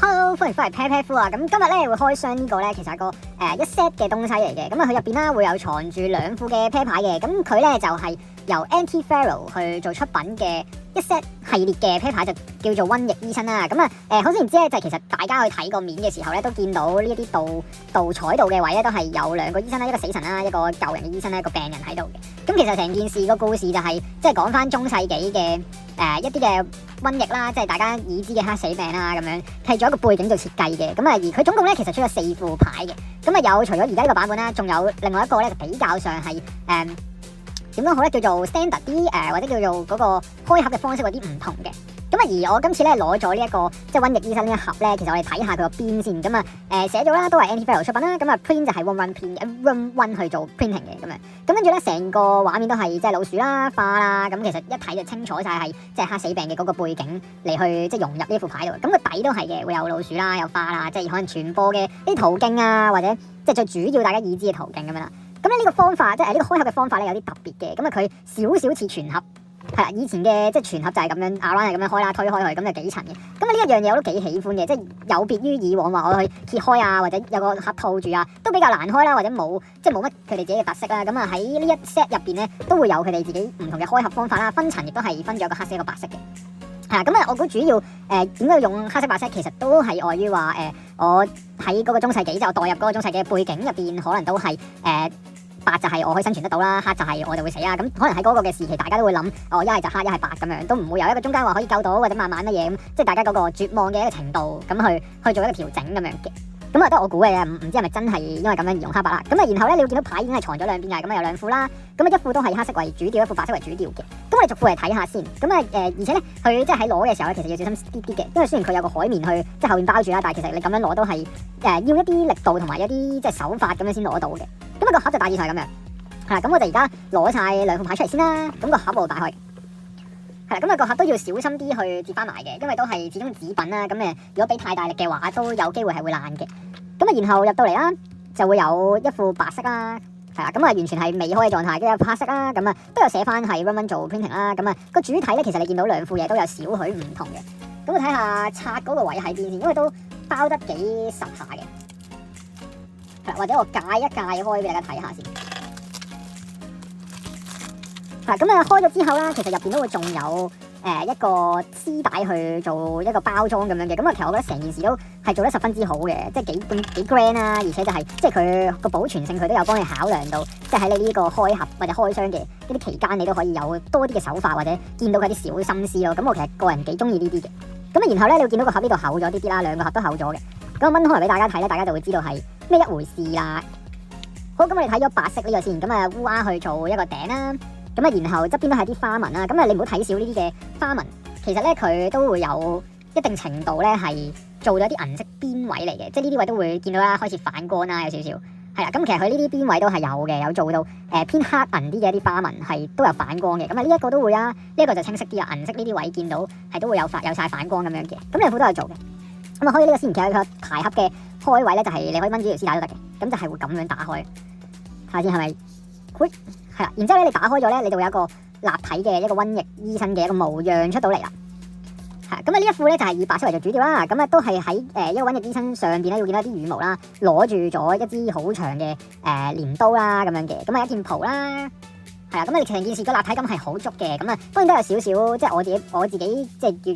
Hello， 歡迎翻嚟 Pair Pair Fu 啊！咁今日咧會開箱呢個咧，其實係個一 set 嘅東西嚟嘅。咁啊，佢入邊啦會有藏住兩副嘅 pair 牌嘅。咁佢咧就係由 Anti-Faro 去做出品嘅一 set 系列嘅 pair 牌，就叫做瘟疫醫生啦。咁啊好先唔知咧，就係其實大家去睇個面嘅時候咧，都見到呢一啲盜彩度嘅位咧，都係有兩個醫生啦，一個死神啦，一個救人嘅醫生啦，一個病人喺度嘅。咁其實成件事個故事就係即係講翻中世紀嘅一啲嘅瘟疫啦，即係大家已知嘅黑死病啦，咁樣係做一個背景做設計嘅。咁啊，而佢總共咧其實出咗4副牌嘅。咁啊有除咗而家呢個版本啦，仲有另外一個咧就比較上係點講好咧，叫做 standard 啲或者叫做嗰個開盒嘅方式嗰啲唔同嘅。咁啊，而我今次咧攞咗呢一個即係瘟疫醫生呢一盒咧，其實我哋睇下佢個邊先。咁啊寫咗啦，都係 Anti-Faro 出品啦。咁啊 print 就係 Room One 去做 printing 嘅咁樣。咁跟住咧成個畫面都係即係老鼠啦、花啦。咁其實一睇就清楚晒係即係黑死病嘅嗰個背景嚟去即係融入呢副牌度。咁個底都係嘅，會有老鼠啦、有花啦，即係可能傳播嘅啲途徑啊，或者即係最主要大家已知嘅途徑咁樣啦。咁咧呢個方法即係呢個開盒嘅方法咧有啲特別嘅。咁啊佢少少似全盒。係啦，以前嘅即係全盒就係咁樣，around 係咁樣開啦，推開去咁就幾層嘅。咁啊呢一樣嘢我都幾喜歡嘅，即係有別於以往話我去揭開啊，或者有個盒套住啊，都比較難開啦，或者冇乜佢哋自己嘅特色啦。咁啊喺呢一 set 入邊咧，都會有佢哋自己唔同嘅開盒方法啦，分層亦都係分咗一個黑色一個白色嘅。係啦，咁啊我估主要點解要用黑色白色，其實都係礙於話我喺嗰個中世紀就代入嗰個中世紀嘅背景入邊，可能都係白就係我可以生存得到啦，黑就係我就會死啦。咁可能喺嗰個嘅時期，大家都會諗，一係就黑，一係白咁樣，都唔會有一個中間話可以救到或者慢慢乜嘢咁，即係大家嗰個絕望嘅一個程度咁去做一個調整咁樣嘅。咁啊都係我估嘅，唔知係咪真係因為咁樣而用黑白啦。咁啊然後咧你會見到牌已經係藏咗兩邊嘅，咁啊有兩副啦，咁啊一副都係黑色為主調，一副白色為主調嘅。咁我哋逐副嚟睇下先。咁啊而且咧佢即係喺攞嘅時候咧，其實要小心啲啲嘅，因為雖然佢有個海綿去即係後面包住啦，但係其實你咁樣攞都係要一啲力度同埋一啲即係手法咁樣先攞到嘅。咁啊個盒就大致上係咁樣。係啦，咁我哋而家攞晒兩副牌出嚟先啦。咁個盒我打開，係啦，咁啊個盒都要小心啲去接翻埋嘅，因為都係始終紙品啦。咁如果俾太大力嘅話，都有機會係會爛嘅。咁啊，然後入到嚟啦，就會有一副白色啦，係啦，咁啊完全係未開嘅狀態，跟住有黑色啦，咁啊都有寫翻係 Room One 做 printing 啦。咁啊個主體咧，其實你見到兩副嘢都有少許唔同嘅。咁我睇下拆嗰個位喺邊先，因為都包得幾實下嘅。係，或者我界一界開俾大家睇下先。嗱，咁啊開咗之後啦，其實入邊都會仲有一個絲帶去做一個包裝咁樣嘅。咁啊其實我覺得成件事都係做得十分之好嘅，即係幾 grand 啦，而且就係即係佢個保存性佢都有幫你考量到，即係喺你呢個開盒或者開箱嘅呢啲期間，你都可以有多啲嘅手法或者見到佢啲小心思咯。咁我其實個人幾中意呢啲嘅。咁啊然後咧你會見到個盒呢度厚咗啲啲啦，兩個盒都厚咗嘅。咁我掹開嚟俾大家睇咧，大家就會知道係咩一回事啦。好，咁我哋睇咗白色呢個先，咁啊烏鴉去做一個頂啦。咁啊，然後側邊都係啲花紋啦。咁啊，你唔好睇少呢啲嘅花紋，其實咧佢都會有一定程度咧係做咗啲銀色邊位嚟嘅，即係呢啲位都會見到啦，開始反光啦，有少少係啦。咁其實佢呢啲邊位都係有嘅，有做到偏黑銀啲嘅一啲花紋係都有反光嘅。咁啊，呢一個都會啊，呢一個就清晰啲啊，銀色呢啲位見到係都會有晒反光咁樣嘅。咁兩副都有做嘅。咁啊，開呢個先，其實佢牌盒嘅開位咧就係你可以掹住條絲帶都得嘅，咁就係會咁樣打開。睇下先係咪？係啦，然之後咧，你打開咗咧，你就會有一個立體嘅一個瘟疫醫生嘅一個模樣出到嚟啦。係咁啊，呢一副咧就係以白色為做主調啦。咁啊，都係喺一個瘟疫醫生上邊咧，要見到一啲羽毛啦，攞住咗一支好長嘅鐮刀啦，咁樣嘅。咁啊，一件袍啦，係啦。咁啊，成件事個立體感係好足嘅。咁啊，當然都有少少，即係我自己即係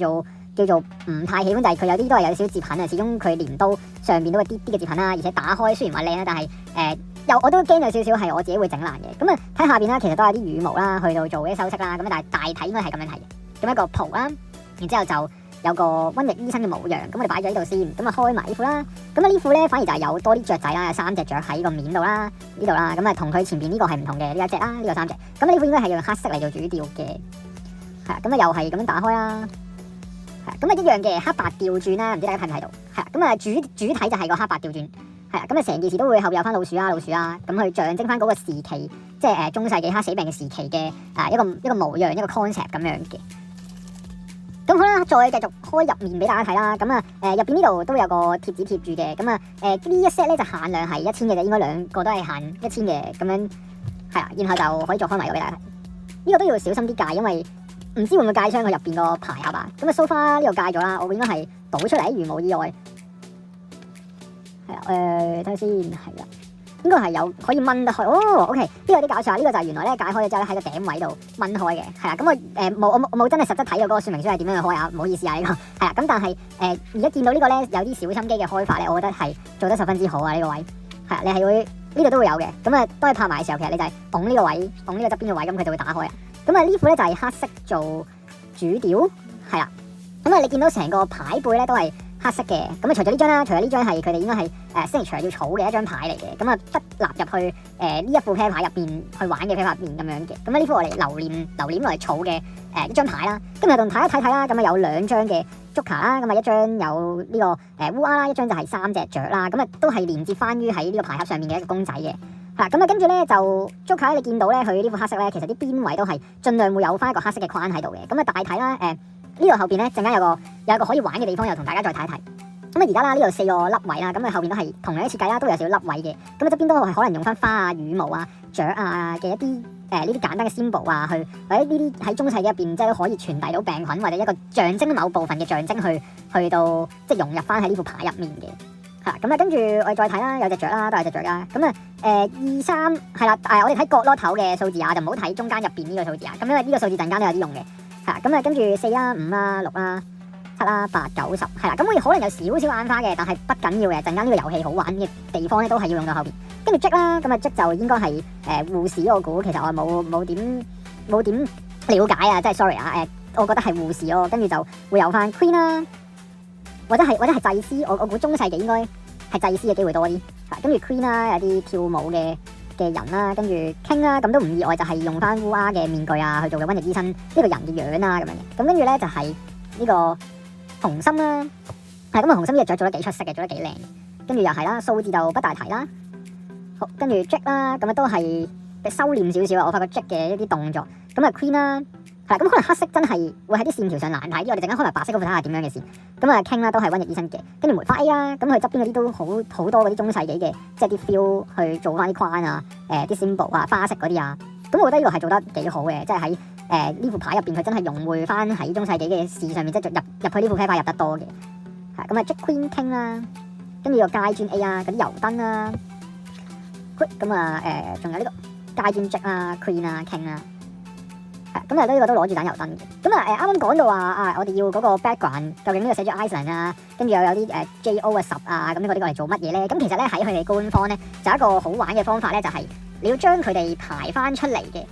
叫做唔太喜歡，就係佢有啲都係有少少折痕啊。始終佢鐮刀上邊都有啲嘅折痕啦，而且打開雖然話靚啦，但係我都驚有少少係我自己會整爛嘅。咁啊睇下邊啦，其實都有啲羽毛啦，去到做啲修飾啦。咁但係大體應該係咁樣睇嘅。咁一個袍啦，然之後就有個瘟疫醫生嘅模樣。咁我哋擺咗呢度先。咁啊開埋呢副啦。咁啊呢副咧反而就係有多啲雀仔啦，有3隻雀喺個面度啦，呢度啦。咁啊同佢前邊呢個係唔同嘅呢一隻啦，呢個3隻。咁呢副應該係用黑色嚟做主調嘅。係啊，咁啊又係咁樣打開啦。係咁啊一樣嘅黑白調轉啦，唔知大家睇唔睇到？係啊，咁啊主體就係個黑白調轉。係啊，咁啊成件事都會後邊有翻老鼠啊，咁去象徵翻嗰個時期，即係中世紀黑死病嘅時期嘅一個模樣，一個 concept 咁樣嘅。咁好啦，再繼續開入面俾大家睇啦。咁啊入邊呢度都有個貼紙貼住嘅。咁啊呢一 set 咧就限量係1000嘅啫，應該兩個都係限1000嘅咁樣。係啊，然後就可以再開埋個俾大家睇。呢個都要小心啲戒，因為唔知會唔會戒傷佢入邊個牌盒啊。咁啊 so far 呢個戒咗啦，我應該係倒出嚟，如無意外係啦，睇下先，係啦。應該係有可以掹得開哦 ，OK， 呢個有啲搞笑啊！呢個就係原來咧解開咗之後咧喺個頂位度掹開嘅，係啦。咁我冇真係實質睇過嗰個說明書係點樣去開啊，唔好意思啊呢個係啦。咁但係而家見到呢個咧有啲小心機嘅開法咧，我覺得係做得十分之好啊呢個位係啦，你係會呢度都會有嘅。咁啊，當你拍埋嘅時候，其實你就係拱呢個位，拱呢個側邊嘅位，咁佢就會打開啊。咁啊呢副咧就係黑色做主調係啦。咁啊你見到成個牌背咧都係黑色嘅，咁啊除咗呢張啦，除咗呢張係佢哋應該係signature要儲嘅一張牌嚟嘅，咁啊得納入去呢一副啤牌入邊去玩嘅啤牌入邊咁樣嘅，咁啊呢副我嚟留念落嚟儲嘅一張牌啦，咁就同大家睇睇啦，咁啊有兩張嘅 Joker 啦，咁啊一張有呢個烏鴉啦，一張就係3隻雀啦，咁啊都係連接翻於喺呢個牌盒上面嘅一個公仔嘅，係咁啊跟住咧就 Joker 你見到咧佢呢副黑色咧，其實啲邊位都係盡量會有翻一個黑色嘅框喺度嘅，咁啊大體啦呢度後邊咧陣間有個可以玩嘅地方，又同大家再睇一睇。咁啊而家啦呢度4個粒位啦，咁啊後邊都係同樣嘅設計啦，都有少少粒位嘅。咁啊側邊都係可能用翻花啊、羽毛啊、雀啊嘅一啲呢啲簡單嘅 symbol 啊，或者呢啲喺中世紀入邊即係都可以傳遞到病菌或者一個象徵某部分嘅象徵去到即係融入翻喺呢副牌入面嘅。係咁啊跟住我哋再睇啦，有隻雀啦，都有隻雀啦。咁啊2、3係啦，我哋睇角落頭嘅數字啊，就唔好睇中間入邊呢個數字啊。咁因為呢個數字陣間都有啲用嘅。係咁啊跟住4啦、5啦、6啦。7啦、8、9、10係啦，咁我可能有少少眼花嘅，但係不緊要嘅。陣間呢個遊戲好玩嘅地方咧，都係要用到後邊。跟住 Jack 啦，咁啊 Jack 就應該係護士我估，其實我冇點了解啊，即係 sorry 啊，我覺得係護士咯。跟住就會有翻 Queen 啦，或者係祭司，我估中世紀應該係祭司嘅機會多啲。跟住 Queen 啦，有啲跳舞嘅人啦，跟住 King 啦，咁都唔意外，就係用翻烏鴉嘅面具啊去做嘅瘟疫醫生呢個人嘅樣啊咁樣嘅。咁跟住咧就係呢個紅心啦，係咁啊！紅心呢隻雀做得幾出色嘅，做得幾靚。跟住又係啦，數字就不大提啦。好，跟住 Jack 啦，咁啊都係收斂少少啊。我發覺 Jack 嘅一啲動作，咁啊 Queen 啦，係咁可能黑色真係會喺啲線條上難睇啲。我哋陣間開埋白色嗰副睇下點樣嘅先。咁啊 King 啦，都係瘟疫醫生嘅。跟住梅花 A 啦，咁佢側邊嗰啲都好多嗰啲中世紀嘅，即係啲 feel 去做翻啲框啊，啲 symbol 啊，花色嗰啲啊。咁我覺得呢個係做得幾好嘅，即係喺呢副牌入邊，佢真係融匯翻喺中世紀嘅事上面，即係入去呢副啤牌入得多嘅。係咁啊 Jack Queen King 啦，跟住個階磚 A 啊，嗰啲油燈啦，咁啊仲有呢個階磚 Jack 啦、Queen 啦、King 啦，係咁啊呢個都攞住盞油燈嘅。咁啊啱啱講到話我哋要嗰個 background，究竟呢個寫住 Iceland 啊，跟住又有啲JO 啊10啊，咁呢個嚟做乜嘢咧？咁其實咧喺佢哋官方咧就有一個好玩嘅方法咧，就係你要將佢哋排翻出嚟嘅。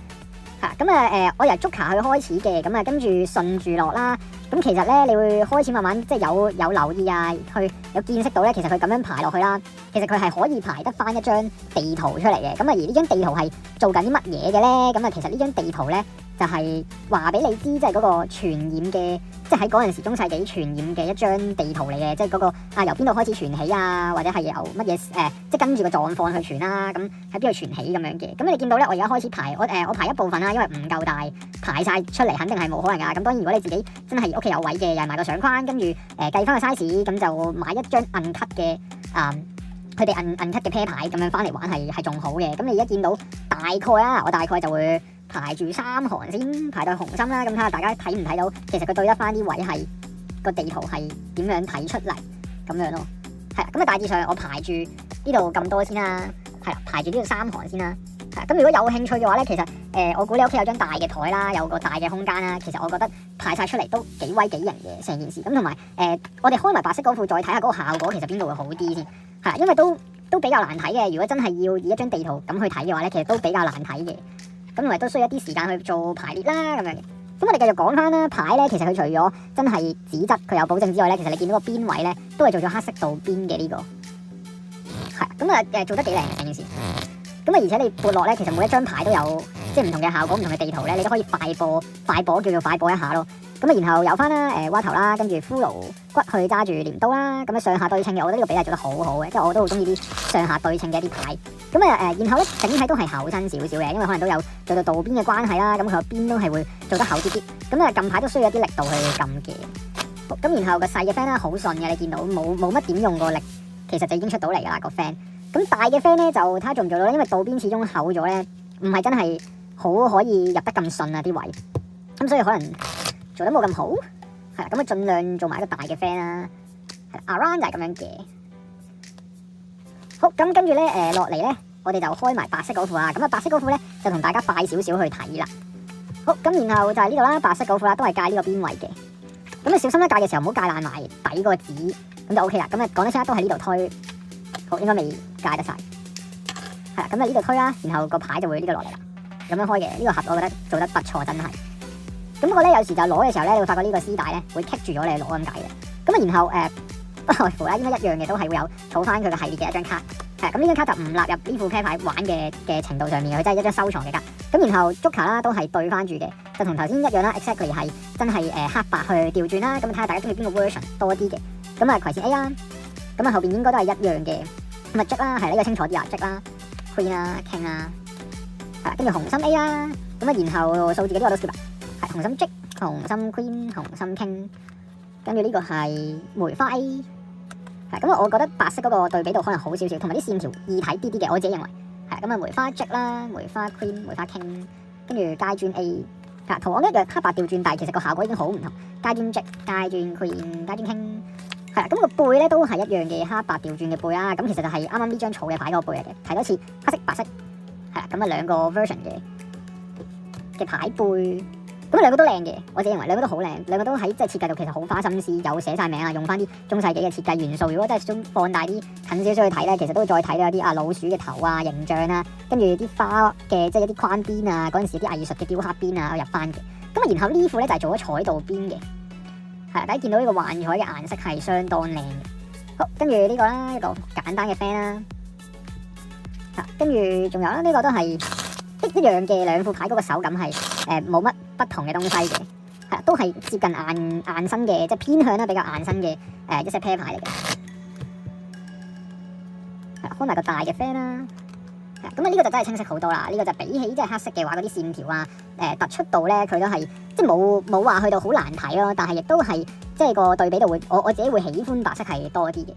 咁我由 Joker 去開始嘅，咁啊跟住順住落啦。咁其實咧，你會開始慢慢即係有留意啊，有見識到咧，其實佢咁樣排落去啦，其實佢係可以排得翻一張地圖出嚟嘅。咁啊，而呢張地圖係做緊啲乜嘢嘅咧？咁啊，其實呢張地圖咧就係話俾你知，即係嗰個傳染嘅，即係喺嗰陣時中世紀傳染嘅一張地圖嚟嘅，即係嗰個由邊度開始傳起啊，或者係由乜嘢即係跟住個狀況去傳啦。咁喺邊度傳起咁樣嘅？咁你見到咧，我而家開始排，我排一部分啦，因為唔夠大，排晒出嚟肯定係冇可能㗎。咁當然如果你自己真係屋企有位嘅，又買個相框，跟住計翻個 size，咁就買一張 uncut 嘅佢哋 uncut 嘅啤牌咁樣翻嚟玩係仲好嘅。咁你而家見到大概啦，我大概就會排住3行先，排到紅心啦。咁睇下大家睇唔睇到，其實佢對得翻啲位係個地圖係點樣睇出嚟咁樣咯。係啦，咁啊大致上我排住呢度咁多先啦。係啦，排住呢度3行先啦。咁如果有興趣嘅話咧，其實我估你屋企有張大嘅台啦，有個大嘅空間啦，其實我覺得排晒出嚟都幾威幾型嘅成件事。咁同埋我哋開埋白色嗰副再睇下嗰個效果，其實邊度會好啲先。係因為都比較難睇嘅。如果真係要以一張地圖咁去睇嘅話咧，其實都比較難睇嘅。咁同埋都需要一啲時間去做排列啦咁樣嘅。咁我哋繼續講翻啦，牌咧其實佢除咗真係紙質佢有保證之外咧，其實你見到個邊位咧都係做咗黑色導邊嘅呢個。係咁啊做得幾靚嘅成件事。咁啊，而且你撥落咧，其實每一張牌都有即係唔同嘅效果、唔同嘅地圖咧，你都可以快播叫做快播一下咯。咁啊，然後有翻啦，蛙頭啦，跟住骷髏骨去揸住鐮刀啦，咁啊上下對稱嘅，我覺得呢個比例做得好好嘅，即係我都好中意啲上下對稱嘅一啲牌。咁啊然後咧整體都係厚身少少嘅，因為可能都有做到道邊嘅關係啦，咁佢個邊都係會做得厚啲啲。咁啊撳牌都需要一啲力度去撳嘅。咁然後個細嘅 fan 啦，好順嘅，你見到冇乜點用過力，其實就已經出到嚟㗎啦個 fan。咁大嘅 fan 咧就睇下做唔做到，因為道邊始終厚咗咧，唔係真係好可以入得咁順啊啲位，咁所以可能做得冇咁好，係啦，咁啊盡量做埋一個大嘅 fan 啦，係啦 ，around 就係咁樣嘅，好，咁跟住咧落嚟咧，我哋就開埋白色嗰副啦。咁啊白色嗰副咧就同大家快少少去睇啦。好，咁然後就係呢度啦，白色嗰副啦，都係戒呢個邊位嘅。咁你小心咧戒嘅時候唔好戒爛埋底個紙，咁就 OK 啦。咁啊講得出都喺呢度推，好應該未戒得晒。係啦，咁啊呢度推啦，然後個牌就會呢度落嚟啦。咁樣開嘅呢個盒，我覺得做得不錯，真係。咁不過咧，有時就攞嘅時候咧，你會發覺呢個絲帶咧會棘住咗你攞咁解嘅。咁啊，然後不外乎咧，應該一樣嘅都係會有儲翻佢個系列嘅一張卡。係咁呢張卡就唔納入呢副啤牌玩嘅程度上面，佢真係一張收藏嘅卡。咁然後 Joker 啦都係對翻住嘅，就同頭先一樣啦 ，exactly 係真係黑白去調轉啦。咁睇下大家中意邊個 version 多啲嘅。咁啊，葵扇 A 啦，咁啊後邊應該都係一樣嘅。咁啊 Jack 啦，係呢個清楚啲啊 ，Jack 啦 ，Queen 啦，King 啦。跟住紅心 A 啦，咁啊，然後數字嗰啲我都 skip 啦，係紅心 Jack、紅心 Queen、紅心 King，跟住呢個係梅花 A，係咁啊，我覺得白色嗰個對比度可能好少少，同埋啲線條易睇啲啲嘅，我自己認為係咁啊，梅花 Jack 啦、梅花 Queen、梅花 King，跟住階磚 A，係同我一樣黑白調轉，但係其實個效果已經好唔同，階磚 Jack、階磚 Queen、階磚 King，係啦，咁個背咧都係一樣嘅黑白調轉嘅背啦，咁其實就係啱啱呢張草嘅牌嗰個背嚟嘅，睇多次黑色白色。係啦，咁啊兩個 version 嘅牌背，咁兩個都靚嘅，我自己認為兩個都好靚，兩個都喺即係設計度其實好花心思，有寫晒名啊，用翻啲中世紀嘅設計元素。如果真係想放大啲近少少去睇咧，其實都會再睇到有啲老鼠嘅頭啊形象啊，跟住啲花嘅即係一啲框邊啊，嗰陣時啲藝術嘅雕刻邊啊入翻嘅。咁啊，然後呢副咧就係做咗彩度邊嘅，係啦，大家見到呢個幻彩嘅顏色係相當靚嘅。好，跟住呢個啦，一個簡單嘅 fan 啦。跟住仲有啦，呢個都係一樣嘅兩副牌，嗰個手感係冇乜不同嘅東西嘅，係都係接近硬身嘅，即係偏向啦比較硬身嘅一隻啤牌嚟嘅。開埋個大嘅 fan 啦，咁啊呢個就真係清晰好多啦。呢個就比起即係黑色嘅話，嗰啲線條啊突出度咧，佢都係即係冇話去到好難睇咯，但係亦都係即係個對比度會我自己會喜歡白色係多啲嘅。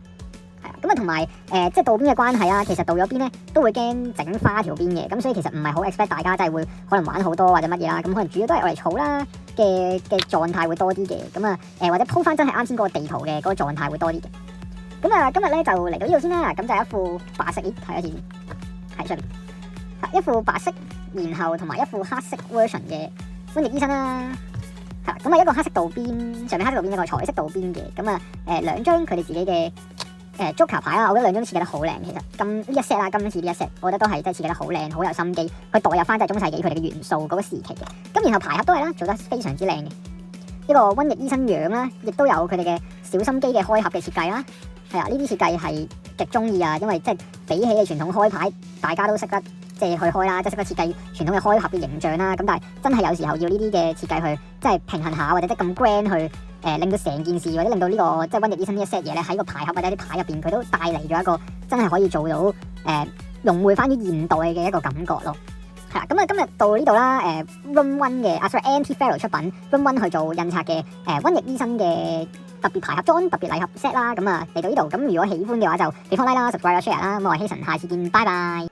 咁啊，同埋即係倒邊嘅關係啦，其實倒咗邊咧都會驚整花條邊嘅，咁所以其實唔係好 expect 大家真係會可能玩好多或者乜嘢啦，咁可能主要都係我嚟儲啦嘅狀態會多啲嘅，咁啊或者鋪翻真係啱先嗰個地圖嘅嗰個狀態會多啲嘅。咁啊今日咧就嚟到呢度先啦，咁就一副白色，咦睇一次喺上面，一副白色，然後同埋一副黑色 version 嘅瘟疫醫生啦，咁啊一個黑色倒邊，上面黑色倒邊一個彩色倒邊嘅，咁啊兩張佢哋自己嘅。Joker 牌啦，我覺得兩張都設計得好靚。其實呢一 set 啦，今次呢一 set，我覺得都係真係設計得好靚，好有心機，去代入翻即係中世紀佢哋嘅元素嗰個時期嘅。咁然後牌盒都係啦，做得非常之靚嘅。呢個瘟疫醫生樣啦，亦都有佢哋嘅小心機嘅開盒嘅設計啦。係啊，呢啲設計係極中意啊，因為即係比起嘅傳統開牌，大家都識得即係去開啦，即係識得設計傳統嘅開盒嘅形象啦。咁但係真係有時候要呢啲嘅設計去即係平衡下，或者即係咁 grand 去。令到成件事或者令到呢個即係瘟疫醫生呢一 set 嘢咧喺個牌盒或者啲牌入邊，佢都帶嚟咗一個真係可以做到融匯翻於現代嘅一個感覺咯。係啦，咁啊今日到呢度啦。Room One 嘅Anti-Pharaoh 出品 Room One 去做印刷嘅瘟疫醫生嘅特別牌盒裝特別禮盒 set 啦。咁啊嚟到呢度，咁如果喜歡嘅話就俾翻 like 啦、subscribe 啦、share 啦。咁我係希神，下次見，拜拜。